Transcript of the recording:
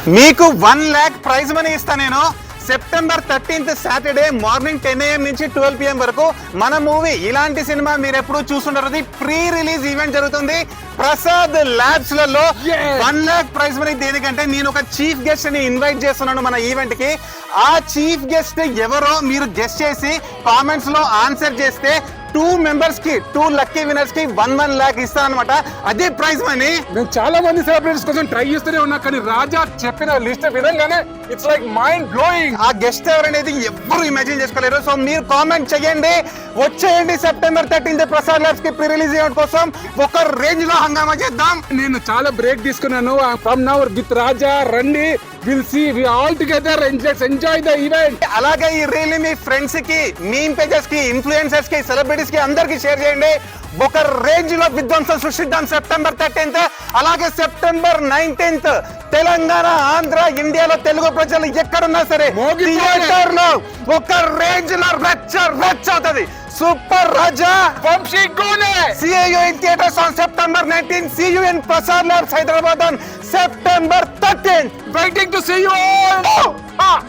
మీకు 1 lakh prize money ఇస్తా నేను. September 13th Saturday morning 10 AM నుంచి 12 PM వరకు మన మూవీ ఇలాంటి సినిమా మీరు ఎప్పుడు చూస్తుంటారు. ప్రీ రిలీజ్ ఈవెంట్ జరుగుతుంది ప్రసాద్ ల్యాబ్స్ లలో. 1 lakh ప్రైజ్ మనీ దేనికంటే నేను ఒక చీఫ్ గెస్ట్ ని ఇన్వైట్ చేస్తున్నాను మన ఈవెంట్ కి. ఆ చీఫ్ గెస్ట్ ఎవరో మీరు గెస్ట్ చేసి కామెంట్స్ లో ఆన్సర్ చేస్తే 2 members కి 2 లక్కీ విన్నర్స్ కి 1 lakh ఇస్తానన్నమాట. అదే ప్రైజ్ మనీ. నేను చాలా మంది సెలబ్రిటీస్ కోసం ట్రై చేస్తూనే ఉన్నా, కానీ రాజా చెప్పిన లిస్ట్ విధంగానే ఇట్స్ లైక్ మైండ్ బ్లోయింగ్. ఆ గెస్ట్ ఎవరనేది ఎవ్వరు ఇమాజిన్ చేసుకోలేరు. సో మీరు కామెంట్ చేయండి, వచ్చేయండి సెప్టెంబర్ 13th ప్రసాద్ ల్యాబ్స్ కి ప్రీ రిలీజ్ ఈవెంట్ కోసం ఒక రేంజ్ లో హంగామా చేద్దాం. నేను చాలా బ్రేక్ తీసుకున్నాను. ఫ్రమ్ నౌ విత్ రాజా రండి, will see we all together enjoy the event. అలాగే ఈ రీల్ మీ ఫ్రెండ్స్ కి, మీమ్ పేజెస్ కి, ఇన్ఫ్లుయెన్సర్స్ కి, సెలబ్రిటీస్ కి అందరికి షేర్ చేయండి. ఒక రేంజ్ లో విధ్వంసం సృష్టిద్దాం సెప్టెంబర్ 13th. అలాగే సెప్టెంబర్ 19th తెలంగాణ, ఆంధ్ర, ఇండియాలో తెలుగు ప్రజలు ఎక్కడున్నా సరే థియేటర్ లో ఒక రేంజ్ లో రచ్చ అవుతుంది. సూపర్ రాజా వంశీ గోనే. See you in theaters on September 19th. See you in Prasad Labs Hyderabad on September 13th. Waiting to see you all.